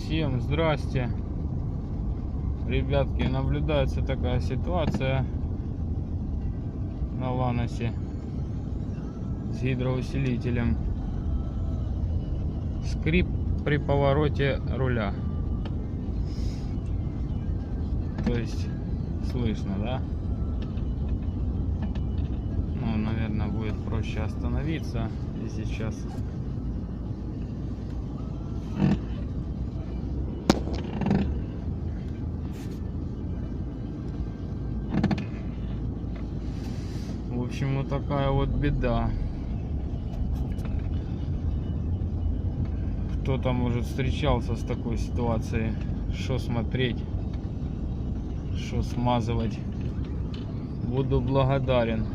Всем здрасте, ребятки. Наблюдается такая ситуация на Ланосе с гидроусилителем. Скрип при повороте руля. То есть слышно, да? Ну, наверное, будет проще остановиться и сейчас. В общем, вот такая вот беда. Кто-то, может, встречался с такой ситуацией? Что смотреть, что смазывать? Буду благодарен.